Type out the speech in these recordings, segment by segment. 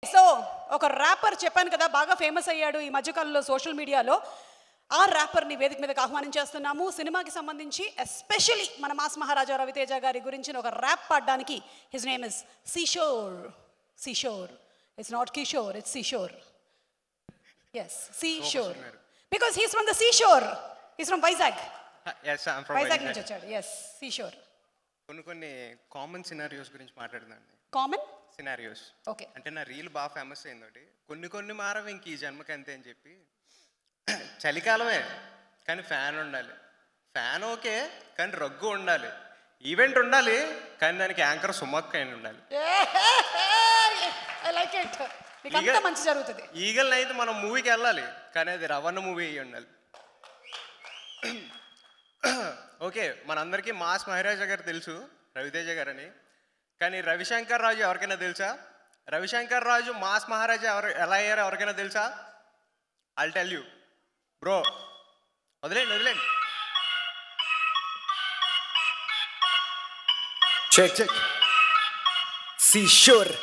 So ఒక wrapper చెప్పాను కదా, బాగా ఫేమస్ అయ్యాడు ఈ మధ్యకాలంలో సోషల్ మీడియాలో. ఆ ర్యాపర్ని వేదిక మీదకి ఆహ్వానించేస్తున్నాము. సినిమాకి సంబంధించి ఎస్పెషలీ మన మాస్ మహారాజా రవితేజ గారి గురించిన ఒక ర్యాప్ పాడడానికి. His name is seashore. Seashore, it's not Kishore, it's seashore. Yes, seashore, because he's from the seashore. He's from Vizag. Vizag నుంచి వచ్చాడు. Yes, seashore. కొన్ని కామన్ సినారియోస్ గురించి మాట్లాడుతున్నాను. Common scenarios. ఓకే. అంటే నా రీల్ బాగా ఫేమస్ అయింది. కొన్ని మారవి ఇంక ఈ జన్మకి అంతే అని చెప్పి. చలికాలమే కానీ ఫ్యాన్ ఉండాలి. ఫ్యాన్ ఓకే కానీ రగ్గు ఉండాలి. ఈవెంట్ ఉండాలి కానీ దానికి యాంకర్ సుమక్ అయిన ఉండాలి. మంచి జరుగుతుంది. ఈగల్ అయితే మనం మూవీకి వెళ్ళాలి కానీ అది రవణ మూవీ అయ్యి ఉండాలి. ఓకే, మనందరికీ మాస్ మహారాజా గారు తెలుసు, రవితేజ గారు అని. కానీ రవిశంకర్ రాజు ఎవరికైనా తెలుసా? రవిశంకర్ రాజు మాస్ మహారాజా ఎలా అయ్యారో ఎవరికైనా తెలుసా? I'll tell you bro. వదిలేండి. Check seashore.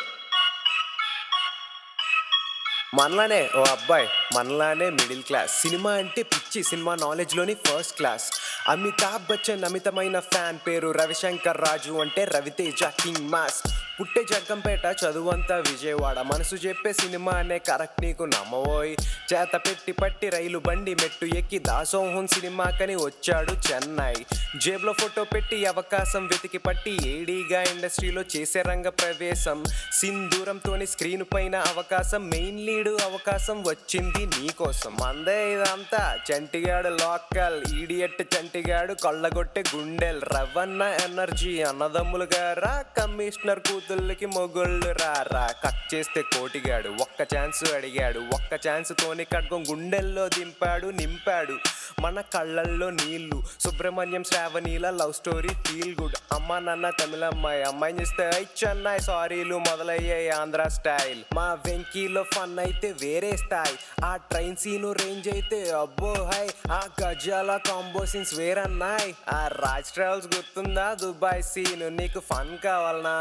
మనలానే ఓ అబ్బాయి, మనలానే మిడిల్ క్లాస్. సినిమా అంటే పిచ్చి, సినిమా నాలెడ్జ్లోని ఫస్ట్ క్లాస్. అమితాబ్ బచ్చన్ అమితమైన ఫ్యాన్, పేరు రవిశంకర్ రాజు అంటే రవితేజ కింగ్ మాస్. పుట్టే జగ్గంపేట, చదువంతా విజయవాడ. మనసు చెప్పే సినిమా అనే కరెక్ట్ నీకు నమ్మవోయ్. చేత పెట్టి పట్టి రైలు బండి మెట్టు ఎక్కి దాసోహం సినిమాకని వచ్చాడు చెన్నై. జేబులో ఫోటో పెట్టి అవకాశం వెతికి పట్టి ఏడీగా ఇండస్ట్రీలో చేసే రంగ ప్రవేశం. సింధూరంతోని స్క్రీన్ పైన అవకాశం, మెయిన్ లీడు అవకాశం వచ్చింది నీకోసం. మందే ఇదంతా చంటిగాడు లోకల్, ఈడియట్ చంటిగాడు కొల్లగొట్టే గుండెల్. రవన్న ఎనర్జీ అన్నదమ్ములు గారా, కమిషనర్ కూతుళ్ళకి మొగుళ్ళు రారా. కట్ చేస్తే కోటిగాడు ఒక్క ఛాన్స్ అడిగాడు, ఒక్క ఛాన్స్ తోని కడ్గం గుండెల్లో దింపాడు నింపాడు. మన కళ్ళల్లో నీళ్లు, సుబ్రహ్మణ్యం శ్రావణీల లవ్ స్టోరీ ఫీల్ గుడ్. అమ్మ నాన్న తమిళమ్మాయి, అమ్మాయిని చూస్తే చెన్నై సారీలు మొదలయ్యాయి ఆంధ్ర స్టైల్. మా వెంకీలో ఫన్ అయితే వేరే స్థాయి, ఆ ట్రైన్ సీను రేంజ్ అయితే అబ్బో హై. ఆ గజాల కాంబో సీన్స్ వేరన్నాయి. ఆ రాజ్ ట్రావెల్స్ గుర్తుందా దుబాయ్ సీన్. నీకు ఫన్ కావాలనా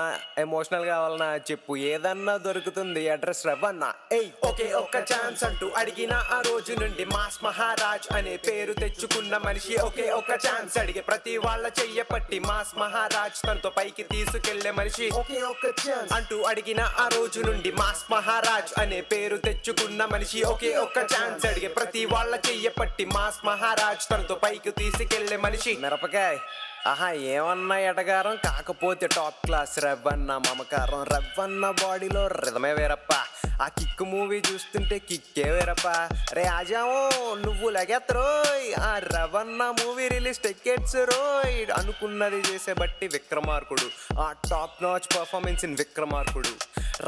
ఎమోషనల్ కావాలనా చెప్పు, ఏదన్నా దొరుకుతుంది అడ్రస్ రవన్నా. ఏయ్ ఓకే ఒక్క ఛాన్స్ అంటూ అడిగిన ఆ రోజు నుండి మాస్ మహారాజ్ అనే పేరు తెచ్చుకున్న మనిషి. ఒకే ఒక్క ఛాన్స్ అడిగే ప్రతి వాళ్ళ చెయ్య పట్టి మాస్ మహారాజ్ తనతో పైకి తీసుకెళ్లే మనిషి. ఒకే ఒక్క ఛాన్స్ అంటూ అడిగిన ఆ రోజు నుండి మాస్ మహారాజ్ అనే పేరు తెచ్చుకున్న మనిషి. ఒకే ఒక్క ఛాన్స్ అడిగే ప్రతి వాళ్ళ చెయ్య పట్టి మాస్ మహారాజ్ తనతో పైకి తీసుకెళ్లే మనిషి. మిరపకాయ్ ఆహా ఏమన్నా ఎటగారం, కాకపోతే టాప్ క్లాస్ రవ్వన్న మమకారం. రవ్వన్న బాడీలో రిధమే వేరప్ప, ఆ కిక్ మూవీ చూస్తుంటే కిక్కే వేరప్ప. రే ఆజామో నువ్వు లగెత్తరోయ్, ఆ రవన్న మూవీ రిలీజ్ టికెట్స్ రోయ్. అనుకున్నది చేసే బట్టి విక్రమార్కుడు, ఆ top notch performance in Vikramarkudu.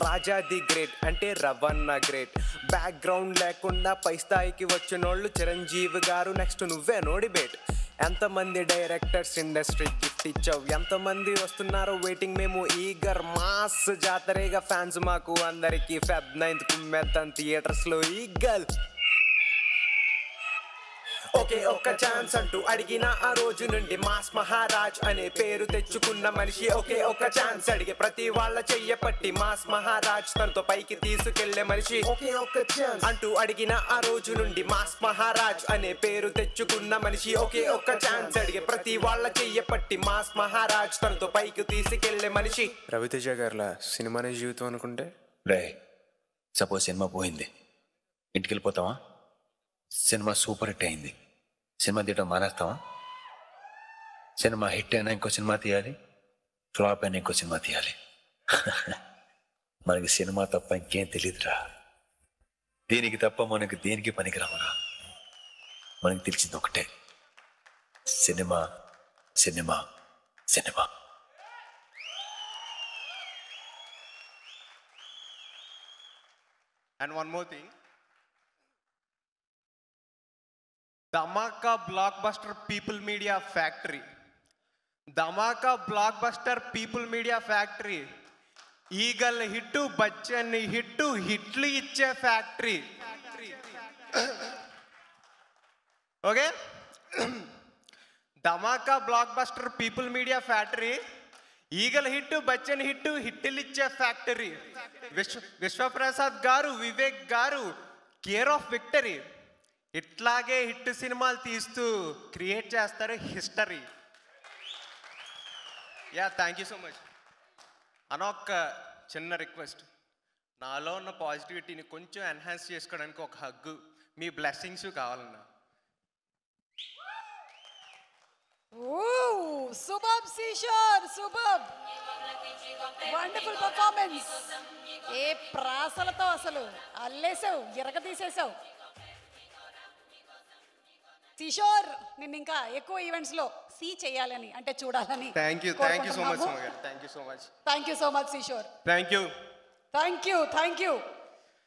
Raja the great అంటే రవన్న గ్రేట్. బ్యాక్గ్రౌండ్ లేకుండా పై స్థాయికి వచ్చినోళ్ళు చిరంజీవి గారు, నెక్స్ట్ నువ్వే నోడిబేట్. ఎంతమంది డైరెక్టర్స్ ఇండస్ట్రీ గిఫ్ట్ ఇచ్చావు, ఎంతమంది వస్తున్నారు వెయిటింగ్ మేము ఈగర్. మాస్ జాతరేగా ఫ్యాన్స్ మాకు అందరికి. ఫెబ్ 9th కుమ్మెద్దాం థియేటర్స్ లో ఈగల్. ఒకే ఒక్క ఛాన్స్ అంటూ అడిగిన ఆ రోజు నుండి మాస్ మహారాజ్ అనే పేరు తెచ్చుకున్న మనిషి. ఒకే ఒక్క ఛాన్స్ అడిగే ప్రతి వాళ్ళ చెయ్య పట్టి మాస్ మహారాజ్ తనతో పైకి తీసుకెళ్లే మనిషి. ఒకే ఒక్క ఛాన్స్ అంటూ అడిగిన ఆ రోజు నుండి మాస్ మహారాజ్ అనే పేరు తెచ్చుకున్న మనిషి. ఒకే ఒక్క ఛాన్స్ అడిగే ప్రతి వాళ్ళ చెయ్య పట్టి మాస్ మహారాజ్ తనతో పైకి తీసుకెళ్లే మనిషి. రవితేజ గారిలా సినిమానే జీవితం అనుకుంటే రే, సపోజ్ సినిమా పోయింది, ఇంటికి వెళ్ళిపోతావా? సినిమా సూపర్ హిట్ అయింది, సినిమా తీయడం మానేస్తావా? సినిమా హిట్ అయినా ఇంకో సినిమా తీయాలి, ఫ్లాప్ అయినా ఇంకో సినిమా తీయాలి. మనకి సినిమా తప్ప ఇంకేం తెలియదురా. దీనికి తప్ప మనకి దేనికి పనికిరామరా. మనకి తెలిసింది ఒకటే, cinema cinema cinema. And one more thing, Dhamaka Blockbuster People Media Factory. Dhamaka Blockbuster People Media Factory. Eagle hit, Bachchan hit, Hitli iche factory. Okay? Dhamaka Blockbuster People Media Factory. ఈగల హిట్, బచ్చన్ హిట్, హిట్టిలిచ్చే factory. Vishwaprasad garu, Vivek garu care of victory. ఇట్లాగే hit సినిమాలు తీస్తూ create చేస్తారు history. Yeah, thank you so much అన్న. ఒక చిన్న request, నాలో ఉన్న పాజిటివిటీని కొంచెం ఎన్హాన్స్ చేసుకోవడానికి ఒక హగ్గు, మీ బ్లెస్సింగ్స్ కావాలన్నా. Super Kishore, super, wonderful performance. ఏ ప్రాసలతో అసలు అల్లేసావు, ఎరగ తీసేసావు కిషోర్. నిన్ను ఇంకా ఎక్కువ ఈవెంట్స్ లో సీ చేయాలని, అంటే చూడాలని. Thank you so much. Thank you so much. Thank you so much Kishore. Thank you. Thank you.